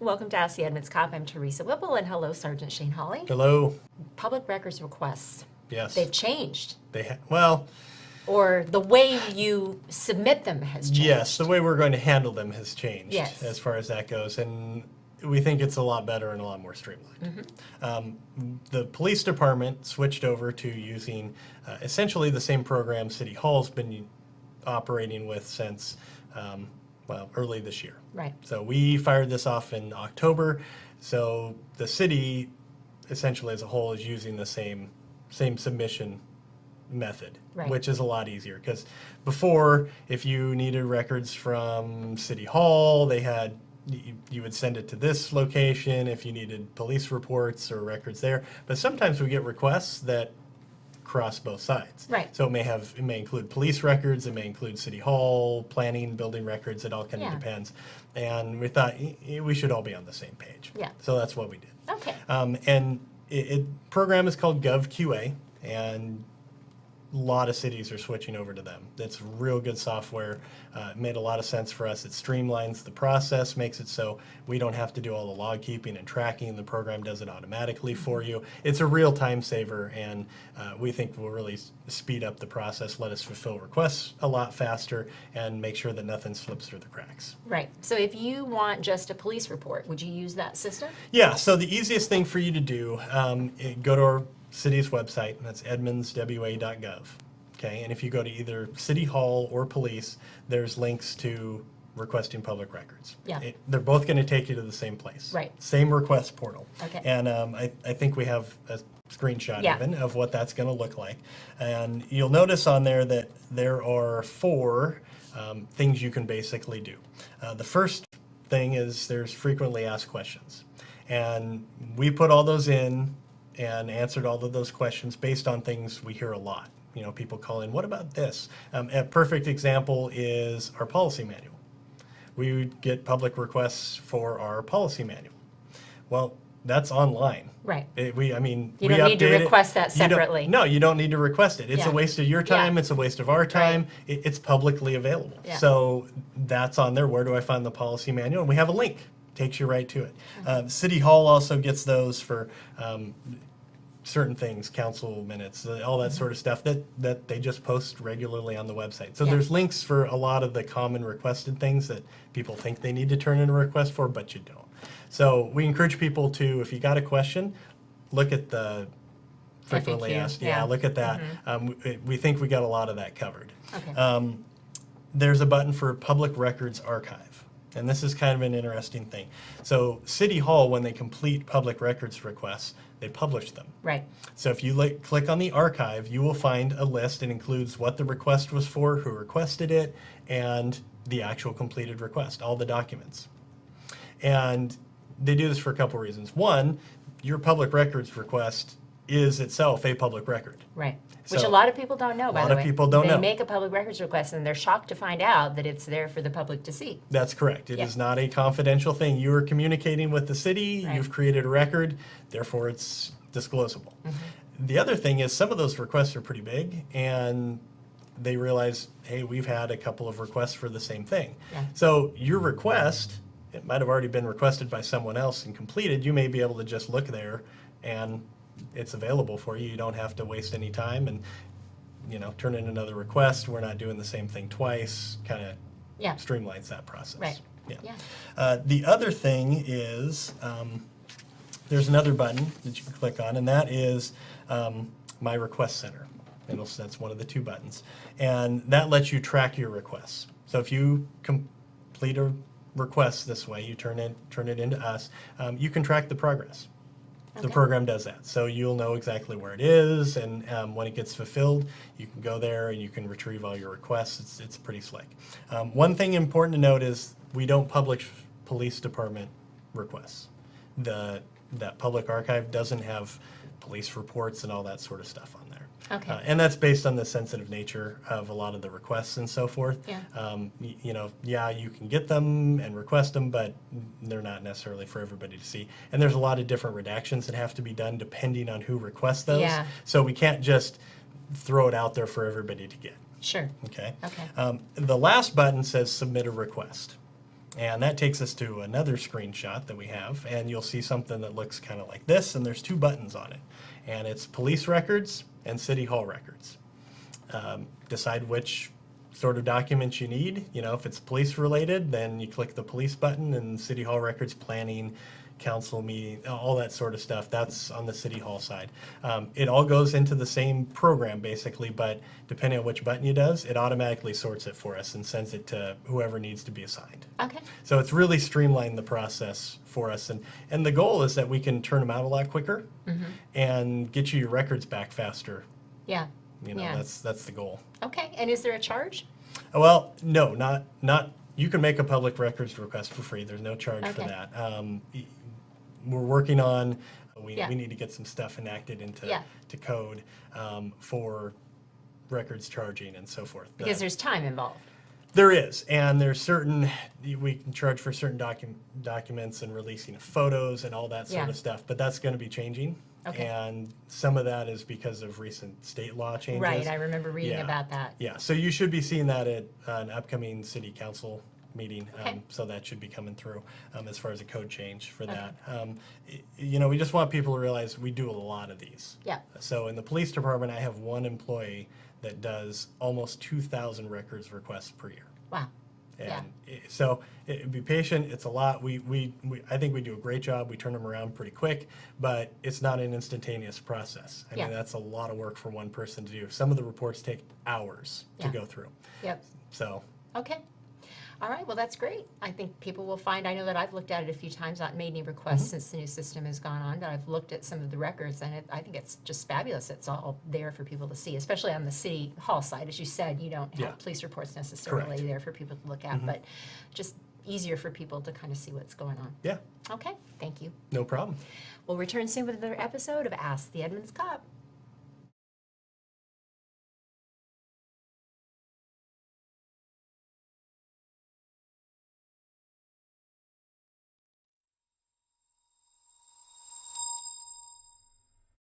Welcome to Ask the Edmonds Cop. I'm Teresa Whipple, and hello, Sergeant Shane Hawley. Hello. Public records requests. Yes. They've changed. Well, or the way you submit them has changed. yes, the way we're going to handle them has changed Yes. as far as that goes, and we think it's a lot better and a lot more streamlined. The police department switched over to using essentially the same program City Hall's been operating with since early this year. Right. So we fired this off in October. So the city, essentially as a whole, is using the same submission method, Right. which is a lot easier. Because before, if you needed records from City Hall, you would send it to this location if you needed police reports or records there. But sometimes we get requests that cross both sides. Right. So it may include police records, it may include City Hall, planning, building records, it all kind of Yeah. depends. And we thought we should all be on the same page. Yeah. So that's what we did. Okay. And program is called GovQA, and a lot of cities are switching over to them. It's real good software. It made a lot of sense for us. It streamlines the process, makes it so we don't have to do all the log keeping and tracking. The program does it automatically for you. It's a real time saver, and we think will really speed up the process, let us fulfill requests a lot faster, and make sure that nothing slips through the cracks. Right. So if you want just a police report, would you use that system? Yeah, so the easiest thing for you to do, go to our city's website, and that's edmondswa.gov. Okay, and if you go to either City Hall or police, there's links to requesting public records. Yeah. They're both going to take you to the same place. Right. Same request portal. Okay. And I think we have a screenshot Yeah. even of what that's going to look like. And you'll notice on there that there are 4 things you can basically do. The first thing is there's frequently asked questions. And we put all those in and answered all of those questions based on things we hear a lot. You know, people call in, what about this? A perfect example is our policy manual. We would get public requests for our policy manual. Well, that's online. Right. We You don't need to update it. request that You don't- separately. No, you don't need to request it. It's Yeah. a waste of your time. Yeah. It's a waste of our time. It's publicly available. Yeah. So that's on there. Where do I find the policy manual? And we have a link. Takes you right to it. City Hall also gets those for certain things, council minutes, all that sort of stuff that they just post regularly on the website. So Yeah. there's links for a lot of the common requested things that people think they need to turn in a request for, but you don't. So we encourage people to, if you got a question, look at the frequently FAQ, asked. yeah. Look at that. We think we got a lot of that covered. Okay. There's a button for Public Records Archive. And this is kind of an interesting thing. So City Hall, when they complete public records requests, they publish them. Right. So if you click on the archive, you will find a list. It includes what the request was for, who requested it, and the actual completed request, all the documents. And they do this for a couple reasons. One, your public records request is itself a public record. Right. Which So, a lot of people don't know, by the way. a lot of people don't They know. make a public records request, and they're shocked to find out that it's there for the public to see. That's correct. It Yeah. is not a confidential thing. You are communicating with the city, Right. you've created a record, therefore it's disclosable. The other thing is some of those requests are pretty big, and they realize, hey, we've had a couple of requests for the same thing. Yeah. So your request, it might have already been requested by someone else and completed. You may be able to just look there and it's available for you. You don't have to waste any time and turn in another request. We're not doing the same thing twice. Kind of Yeah. streamlines that process. Right. Yeah. Yeah. The other thing is there's another button that you can click on, and that is My Request Center. That's one of the 2 buttons. And that lets you track your requests. So if you complete a request this way, you turn it into us, you can track the progress. The Okay. program does that. So you'll know exactly where it is, and when it gets fulfilled, you can go there and you can retrieve all your requests. It's pretty slick. One thing important to note is we don't publish police department requests. That public archive doesn't have police reports and all that sort of stuff on there. Okay. And that's based on the sensitive nature of a lot of the requests and so forth. Yeah. You can get them and request them, but they're not necessarily for everybody to see. And there's a lot of different redactions that have to be done depending on who requests those. Yeah. So we can't just throw it out there for everybody to get. Sure. Okay. Okay. The last button says Submit a Request. And that takes us to another screenshot that we have, and you'll see something that looks kind of like this, and there's 2 buttons on it. And it's police records and city hall records. Decide which sort of documents you need. You know, if it's police related, then you click the police button, and city hall records, planning, council meeting, all that sort of stuff. That's on the city hall side. It all goes into the same program basically, but depending on which button it does, it automatically sorts it for us and sends it to whoever needs to be assigned. Okay. So it's really streamlined the process for us. And the goal is that we can turn them out a lot quicker and get you your records back faster. Yeah. You know, Yeah. that's the goal. Okay. And is there a charge? Well, no, not. You can make a public records request for free. There's no charge for Okay. that. We're working on. We Yeah. need to get some stuff enacted into Yeah. to code for records charging and so forth. Because there's time involved. There is, and there's certain, we can charge for certain documents and releasing of photos and all that sort Yeah. of stuff, but that's going to be changing. Okay. And some of that is because of recent state law changes. Right. I remember reading Yeah. about that. Yeah, so you should be seeing that at an upcoming city council meeting. Okay. So that should be coming through as far as a code change for that. You know, we just want people to realize we do a lot of these. Yeah. So in the police department, I have one employee that does almost 2,000 records requests per year. Wow. Yeah. And so be patient. It's a lot. I think we do a great job. We turn them around pretty quick, but it's not an instantaneous process. I Yeah. mean, that's a lot of work for one person to do. Some of the reports take hours to Yeah. go through. Yep. So Okay. All right. Well, that's great. I think people will find, I know that I've looked at it a few times, not made any requests since the new system has gone on, but I've looked at some of the records and I think it's just fabulous. It's all there for people to see, especially on the city hall side. As you said, you don't have Yeah. police reports necessarily Correct. there for people to look at, but just easier for people to kind of see what's going on. yeah, Okay. Thank you. no problem. We'll return soon with another episode of Ask the Edmonds Cop.